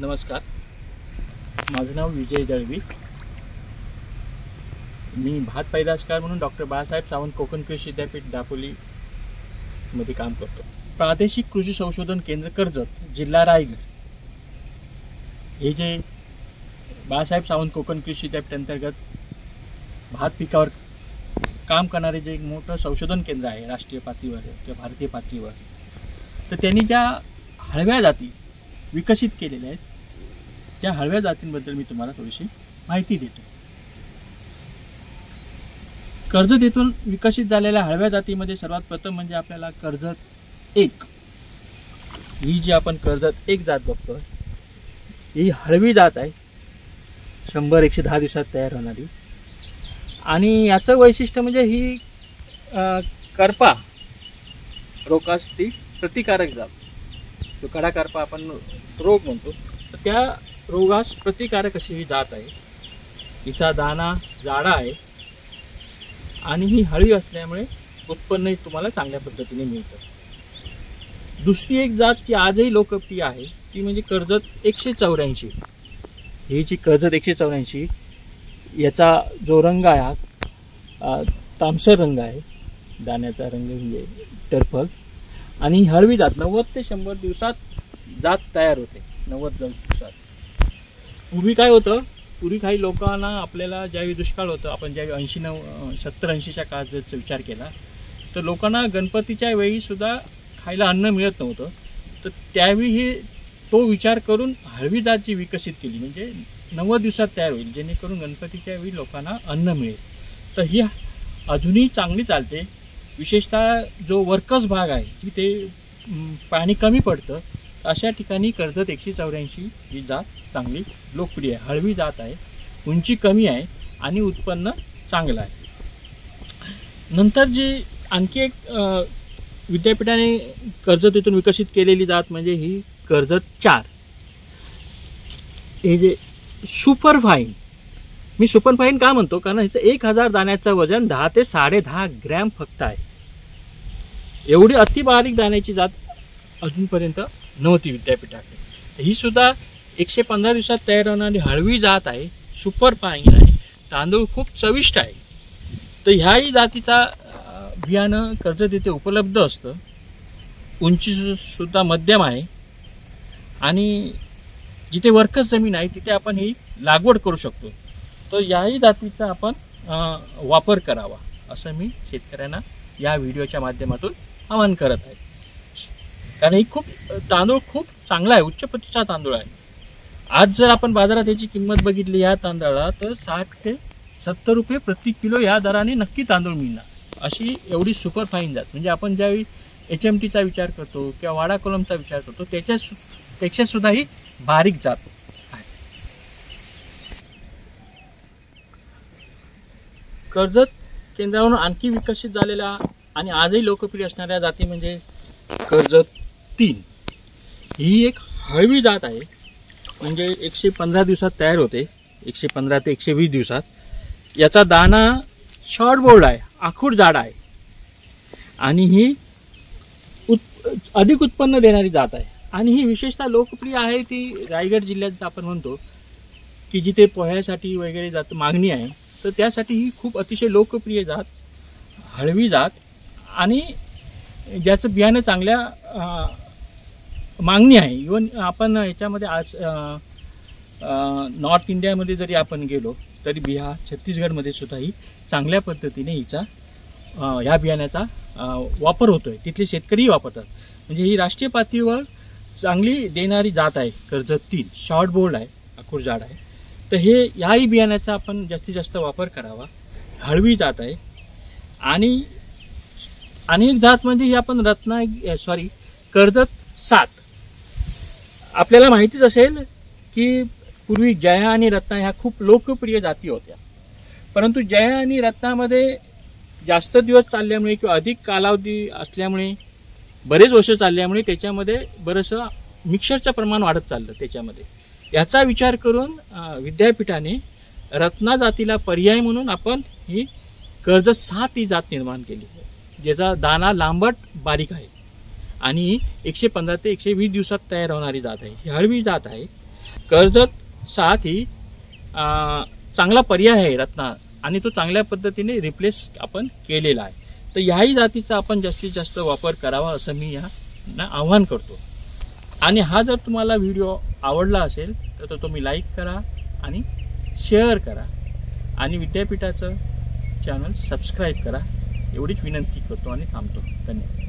नमस्कार, माझं नाव विजय दळवी. मी भात पैदाशकार म्हणून डॉक्टर बाळासाहेब सावंत कोकण कृषी विद्यापीठ दापोली मध्ये काम करतो. प्रादेशिक कृषी संशोधन केंद्र कर्जत, जिल्हा रायगड हे जे बाळासाहेब सावंत कोकण कृषी विद्यापीठ अंतर्गत भात पिकावर काम करणारे जे एक मोठं संशोधन केंद्र आहे राष्ट्रीय पातळीवर किंवा भारतीय पातळीवर, तर त्यांनी ज्या हळव्या जाती विकसित केलेल्या आहेत त्या हळव्या जातींबद्दल मी तुम्हाला थोडीशी माहिती देतो. कर्जत येथून विकसित झालेल्या हळव्या जातीमध्ये सर्वात प्रथम म्हणजे आपल्याला कर्जत 1 ही जी आपण कर्जत 1 जात बघतो, ही हळवी जात आहे. 100-110 दिवसात तयार होणारी. आणि याचं वैशिष्ट्य म्हणजे ही करपा रोगाची प्रतिकारक जात, जो कडा करपा आपण रोग म्हणतो, तर त्या रोगास प्रतिकारक अशी ही जात आहे. हिचा दाना जाडा आहे आणि ही हळवी असल्यामुळे उत्पन्न तुम्हाला चांगल्या पद्धतीने मिळतं. दुसरी एक जात जी आजही लोकप्रिय आहे ती म्हणजे कर्जत 184. ही जी कर्जत 184 याचा जो रंग आहे तांबसर रंग आहे, दाण्याचा रंग म्हणजे टर्फल. आणि हळवी जात 90 ते 100 दिवसात जात तयार होते. 90 दिवसात. पूर्वी काय होतं, पूर्वी काही लोकांना आपल्याला ज्यावेळी दुष्काळ होतं, आपण ज्यावेळी 70-80च्या काळात जर विचार केला तर लोकांना गणपतीच्या वेळी सुद्धा खायला अन्न मिळत नव्हतं. तर त्यावेळी हे तो विचार करून हळवी जात जी विकसित केली म्हणजे 90 दिवसात तयार होईल, जेणेकरून गणपतीच्या वेळी लोकांना अन्न मिळेल. तर ही अजूनही चांगली चालते. विशेषतः जो वर्कस भाग आहे जिथे पाणी कमी पडतं अशा ठिकाणी कर्जत 184 ही जात चांगली लोकप्रिय आहे. हळवी जात आहे, उंची कमी आहे आणि उत्पन्न चांगलं आहे. नंतर जी आणखी एक विद्यापीठाने कर्जत येथून विकसित केलेली जात म्हणजे ही कर्जत 4. हे जे सुपरफाईन, मी सुपरफाईन का म्हणतो, कारण ह्याचं 1000 दाण्याचं वजन 10 ते 10.5 ग्रॅम फक्त आहे. एवढी अति बारीक दाण्याची जात अजूनपर्यंत नव्हती विद्यापीठाकडे. ही सुद्धा 115 दिवसात तयार होणारी हळवी जात आहे. सुपरफाईन आहे, तांदूळ खूप चविष्ट आहे. तर ह्याही जातीचा बियाणं कर्जत येथे उपलब्ध असतं. उंची सुद्धा मध्यम आहे आणि जिथे वर्कस जमीन आहे तिथे आपण ही लागवड करू शकतो. तर याही जातीचा आपण वापर करावा असं मी शेतकऱ्यांना या व्हिडिओच्या माध्यमातून आवाहन करत आहे. कारण ही तांदूळ खूप चांगला आहे, उच्च प्रतीचा तांदूळ आहे. आज जर आपण बाजारात याची किंमत बघितली या तांदळाला तर 60 ते 70 रुपये प्रति किलो या दराने नक्की तांदूळ मिळणार. अशी एवढी सुपरफाईन जात म्हणजे आपण ज्यावेळी HMTचा विचार करतो किंवा वाडा कोलमचा विचार करतो त्याच्यापेक्षा सुद्धा ही बारीक जात आहे. कर्जत केंद्रावरून आणखी विकसित झालेल्या आणि आजही लोकप्रिय असणाऱ्या जाती म्हणजे कर्जत 3. ही एक हळवी जात आहे, म्हणजे 115 दिवसात तयार होते. 115 ते 120 दिवसात. याचा दाना शॉर्ट बोल्ड आहे, आखूड जाडा आहे आणि ही अधिक उत्पन्न देणारी जात आहे. आणि ही विशेषतः लोकप्रिय आहे ती रायगड जिल्ह्यात आपण म्हणतो की जिथे पोह्यासाठी वगैरे जात मागणी आहे, तर त्यासाठी ही खूप अतिशय लोकप्रिय जात हळवी जात आणि ज्याचं बियाणं चांगल्या मागणी आहे. इव्हन आपण याच्यामध्ये आज नॉर्थ इंडियामध्ये जरी आपण गेलो तरी बिहार, छत्तीसगडमध्ये सुद्धा ही चांगल्या पद्धतीने हिचा ह्या बियाण्याचा वापर होतोय. तिथले शेतकरीही वापरतात. म्हणजे ही राष्ट्रीय पातळीवर चांगली देणारी जात आहे कर्जत 3. शॉर्ट बोल्ड आहे, आखूड जाड आहे. तर हे याही बियाण्याचा आपण जास्तीत जास्त वापर करावा. हळवी जात आहे. आणि अनेक जात म्हणजे ही आपण कर्जत 7. आपल्याला माहितीच असेल की पूर्वी जया आणि रत्ना ह्या खूप लोकप्रिय जाती होत्या. परंतु जया आणि रत्नामध्ये जास्त दिवस चालल्यामुळे किंवा अधिक कालावधी असल्यामुळे, बरेच वर्ष चालल्यामुळे त्याच्यामध्ये बरंचसं मिक्सरचं प्रमाण वाढत चाललं त्याच्यामध्ये. याचा विचार करून विद्यापीठाने रत्ना जातीला पर्याय म्हणून आपण ही कर्जत 7 ही जात निर्माण केली, ज्याचा दाना लांबट बारीक आहे आणि 115 ते 120 दिवसात तयार होणारी जात आहे. ही हळवी जात आहे कर्जत 7 ही चांगला पर्याय आहे रत्ना, आणि तो चांगल्या पद्धतीने रिप्लेस आपण केलेला आहे. तर ह्याही जातीचा आपण जास्तीत जास्त वापर करावा असं मी यांना आवाहन करतो. आणि हा जर तुम्हाला व्हिडिओ आवडला असेल तर तो तुम्ही लाईक करा आणि शेअर करा आणि विद्यापीठाचं चॅनल सबस्क्राईब करा, एवढीच विनंती करतो आणि थांबतो. धन्यवाद.